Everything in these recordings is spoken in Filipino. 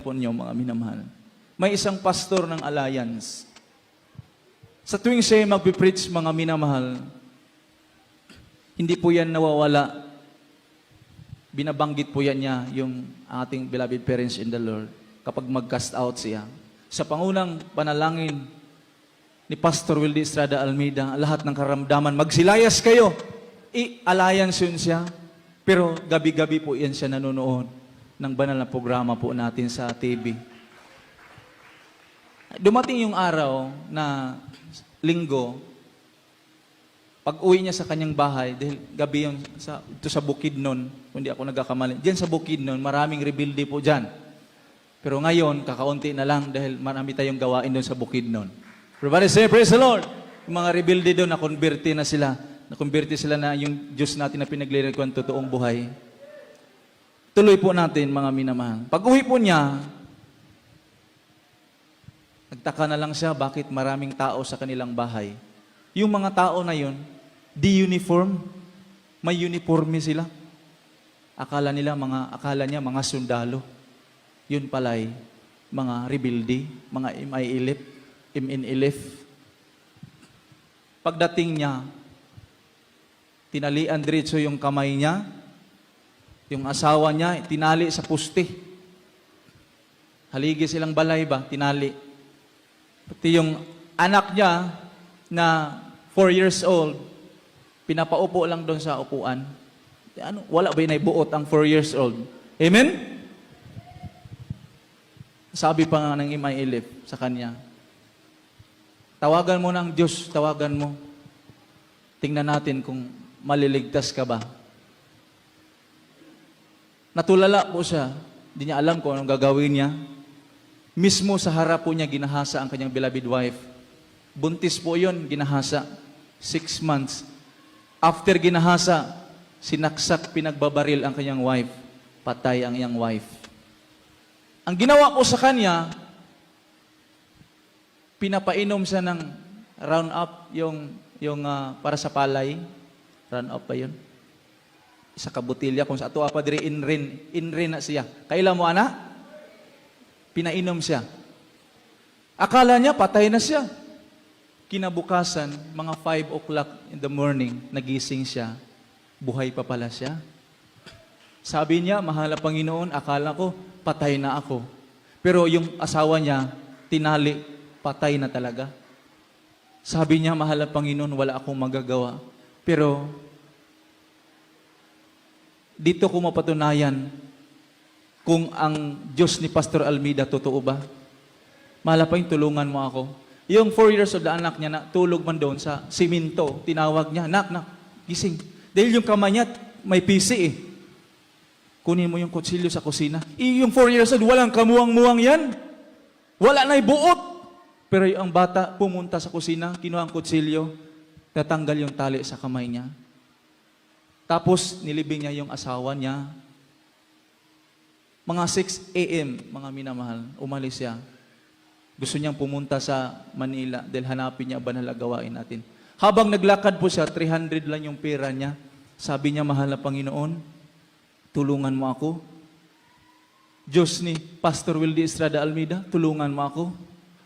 po niyo, mga minamahal. May isang pastor ng Alliance. Sa tuwing siya magpipreach, mga minamahal, hindi po yan nawawala. Binabanggit po yan niya yung ating beloved parents in the Lord kapag mag-cast out siya. Sa pangunang panalangin ni Pastor Wildy Estrada Almeida, lahat ng karamdaman, magsilayas kayo. I-alliance yun siya. Pero gabi-gabi po yan siya nanonood ng banal na programa po natin sa TV. Dumating yung araw na linggo, pag uwi niya sa kanyang bahay, dahil gabi yung ito sa Bukidnon, hindi ako nagkakamali, diyan sa Bukidnon, maraming rebuilde po dyan. Pero ngayon, kakaunti na lang dahil marami tayong gawain doon sa Bukidnon. Everybody say, praise the Lord! Yung mga rebuilde doon, nakonberte na sila. Nakonberte sila na yung Diyos natin na pinaglilingkuhan totoong buhay. Tuloy po natin, mga minamahal. Pag uwi po niya, nagtaka na lang siya bakit maraming tao sa kanilang bahay. Yung mga tao na yun, di-uniform. May uniforme sila. Akala niya mga sundalo. Yun pala'y mga rebuilde, mga MNLF. Pagdating niya, tinalian diretso yung kamay niya, yung asawa niya, tinali sa puste. Haligi silang balay ba? Tinali. Pati yung anak niya na 4 years old, pinapaupo lang doon sa upuan. Wala ba yung buot ang 4 years old? Amen? Sabi pa nga ng MNLF sa kanya, tawagan mo ng Diyos, tawagan mo. Tingnan natin kung maliligtas ka ba. Natulala po siya, hindi niya alam kung anong gagawin niya. Mismo sa harap po niya, ginahasa ang kanyang beloved wife. Buntis po yun, ginahasa. 6 months. After ginahasa, sinaksak, pinagbabaril ang kanyang wife. Patay ang iyang wife. Ang ginawa po sa kanya, pinapainom siya ng Roundup, yung para sa palay. Roundup pa yun. Isa ka butilya, kung sa ato apa diri inrin na siya. Kailan mo, ana? Pinainom siya. Akala niya, patay na siya. Kinabukasan, mga 5 o'clock in the morning, nagising siya. Buhay pa pala siya. Sabi niya, mahal na Panginoon, akala ko, patay na ako. Pero yung asawa niya, tinali, patay na talaga. Sabi niya, mahal na Panginoon, wala akong magagawa. Pero, dito ko mapatunayan kung ang Diyos ni Pastor Almeida totoo ba. Mahal na Panginoon, tulungan mo ako. Yung 4 years old na anak niya na tulog man doon sa siminto, tinawag niya, nak, gising. Dahil yung kamay niya, may PC eh. Kunin mo yung kutsilyo sa kusina. Yung 4 years old, walang kamuwang-muwang yan. Wala na'y buot. Pero yung bata pumunta sa kusina, kinuha ang kutsilyo, natanggal yung tali sa kamay niya. Tapos, nilibing niya yung asawa niya. Mga 6 a.m., mga minamahal, umalis siya. Gusto niyang pumunta sa Manila dahil hanapin niya banal na gawain natin. Habang naglakad po siya, 300 lang yung pera niya. Sabi niya, mahal na Panginoon, tulungan mo ako. Diyos ni Pastor Wildy Estrada Almeida, tulungan mo ako.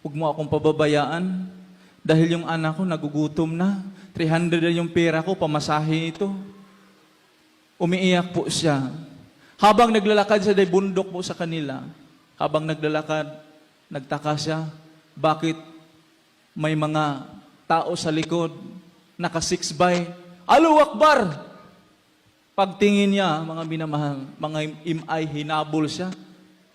Huwag mo akong pababayaan. Dahil yung anak ko nagugutom na. 300 lang yung pera ko, pamasahe ito. Umiiyak po siya. Habang naglalakad siya, dahil bundok po sa kanila. Habang naglalakad, nagtaka siya, bakit may mga tao sa likod, naka 6 by, Allahu Akbar! Pagtingin niya, mga minamahal, mga imay, hinabol siya.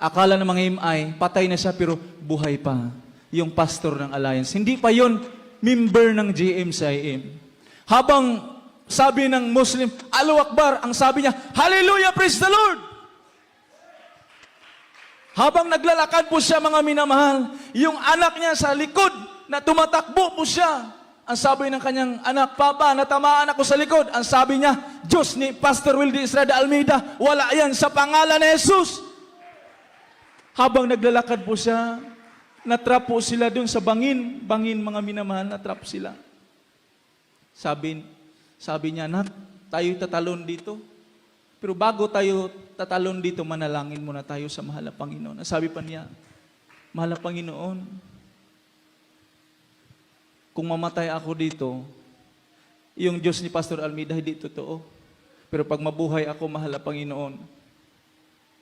Akala ng mga imay, patay na siya, pero buhay pa. Yung pastor ng Alliance. Hindi pa yon member ng GMCIM. Habang sabi ng Muslim, Allahu Akbar, ang sabi niya, Hallelujah, praise the Lord! Habang naglalakad po siya, mga minamahal, yung anak niya sa likod, na tumatakbo po siya. Ang sabi ng kanyang anak, Papa, natamaan ako sa likod. Ang sabi niya, Diyos ni Pastor Wildy Estrada Almeida, wala yan sa pangalan ni Jesus. Habang naglalakad po siya, natrap po sila dun sa bangin, mga minamahal, natrap sila. Sabi niya, Nak, tayo'y tatalon dito. Pero bago tayo tatalon dito, manalangin muna tayo sa mahal na Panginoon. Sabi pa niya, mahal na Panginoon, kung mamatay ako dito, yung Diyos ni Pastor Almeida hindi totoo. Pero pag mabuhay ako, mahal na Panginoon,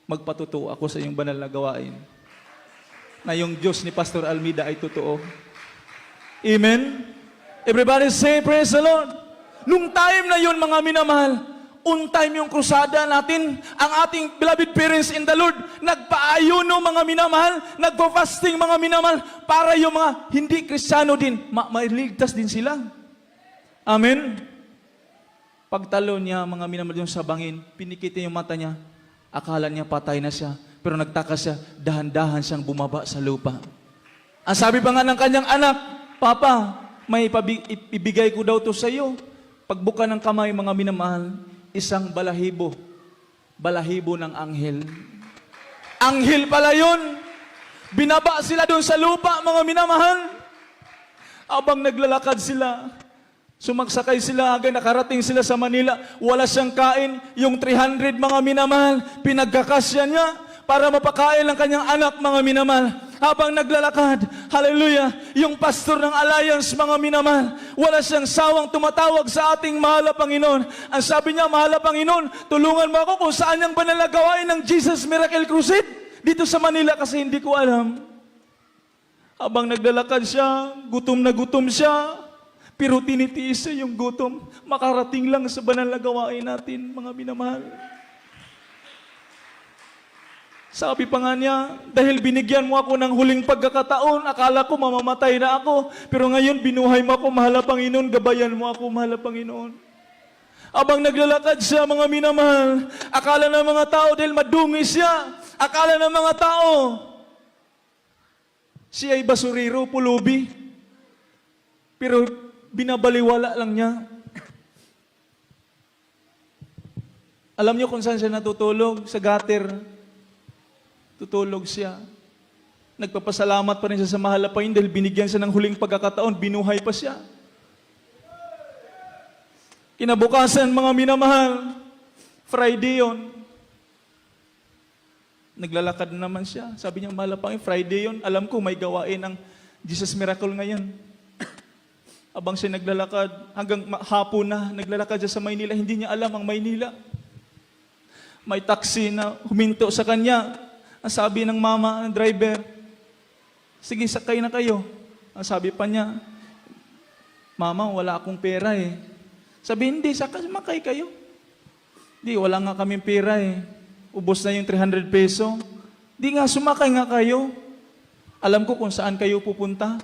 magpatutuo ako sa iyong banal na gawain na yung Diyos ni Pastor Almeida ay totoo. Amen? Everybody say, praise the Lord. Nung time na yun, mga minamahal, on time yung krusada natin, ang ating beloved parents in the Lord, nagpaayuno mga minamahal, nagpo-fasting mga minamahal, para yung mga hindi Kristiyano din, mailigtas din sila. Amen? Pagtalo niya, mga minamahal yung sa bangin, pinikit yung mata niya, akala niya patay na siya, pero nagtaka siya, dahan-dahan siyang bumaba sa lupa. Ang sabi pa nga ng kanyang anak, Papa, may ibigay ko daw to sa iyo. Pagbuka ng kamay, mga minamahal, isang balahibo ng anghel. Anghel pala yun. Binaba sila doon sa lupa, mga minamahal. Abang naglalakad sila, sumagsakay sila hanggang nakarating sila sa Manila. Wala siyang kain. Yung 300 mga minamahal, pinagkakasya niya para mapakain ang kanyang anak, mga minamahal. Habang naglalakad, hallelujah, yung pastor ng Alliance, mga minamahal, wala siyang sawang tumatawag sa ating mahal na Panginoon. Ang sabi niya, mahal na Panginoon, tulungan mo ako kung saan yung banal na gawain ng Jesus Miracle Crusade dito sa Manila kasi hindi ko alam. Habang naglalakad siya, gutom na gutom siya, pero tinitiis siya yung gutom. Makarating lang sa banal na gawain natin, mga minamahal. Sabi pa nga niya, dahil binigyan mo ako ng huling pagkakataon, akala ko mamamatay na ako, pero ngayon binuhay mo ako, mahal na Panginoon, gabayan mo ako, mahal na Panginoon. Abang naglalakad siya, mga minamahal, akala ng mga tao, dahil madungi siya, akala ng mga tao, siya ay basurero, pulubi, pero binabaliwala lang niya. Alam niyo kung saan siya natutulog? Sa gutter. Tutulog siya. Nagpapasalamat pa rin siya sa mahal na Panginoon dahil binigyan siya ng huling pagkakataon, binuhay pa siya. Kinabukasan, mga minamahal, Friday yon. Naglalakad naman siya. Sabi niya, mahal na Panginoon, Friday yon. Alam ko, may gawain ang Jesus Miracle ngayon. Abang siya naglalakad, hanggang hapon na, naglalakad siya sa Maynila. Hindi niya alam ang Maynila. May taxi na huminto sa kanya. Ang sabi ng mama, ng driver, sige, sakay na kayo. Ang sabi pa niya, Mama, wala akong pera eh. Sabi, hindi, sumakay kayo. Hindi, wala nga kaming pera eh. Ubos na yung 300 peso. Hindi nga, sumakay nga kayo. Alam ko kung saan kayo pupunta.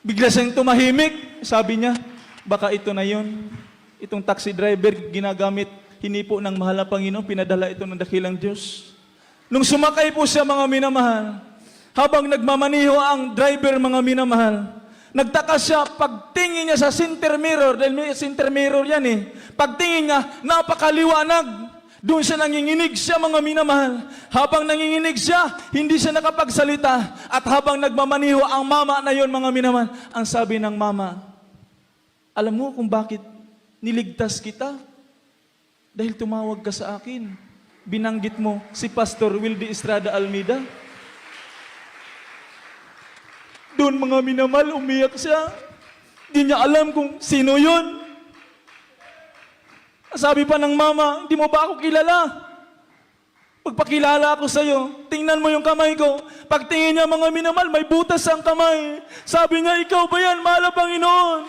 Bigla siyang tumahimik. Sabi niya, baka ito na yun. Itong taxi driver, ginagamit, hinipo ng mahal na Panginoon, pinadala ito ng dakilang Diyos. Nung sumakay po siya, mga minamahal, habang nagmamaniho ang driver, mga minamahal, nagtaka siya, pagtingin niya sa center mirror, dahil may center mirror yan eh, pagtingin niya, napakaliwanag. Doon siya nanginginig siya, mga minamahal. Habang nanginginig siya, hindi siya nakapagsalita. At habang nagmamaniho ang mama na yon, mga minamahal, ang sabi ng mama, alam mo kung bakit niligtas kita? Dahil tumawag ka sa akin. Binanggit mo si Pastor Wildy Estrada Almeida. Doon, mga minamahal, umiyak siya. Hindi niya alam kung sino yun. Sabi pa ng mama, hindi mo ba ako kilala? Pagpakilala ako sa'yo, tingnan mo yung kamay ko. Pagtingin niya, mga minamahal, may butas ang kamay. Sabi niya, ikaw ba yan, mahal na Panginoon?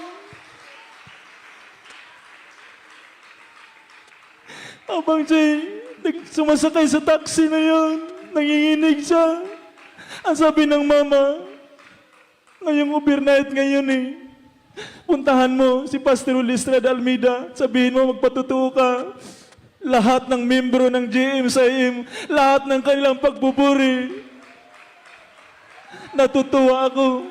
Abang siya sumasakay sa taxi na yun, nanginginig siya. Ang sabi ng mama, ngayong overnight ngayon eh, puntahan mo si Pastor Wildy Estrada Almeida, sabihin mo magpatutuo ka. Lahat ng membro ng GM sa IM, lahat ng kanilang pagbuburi. Natutuwa ako.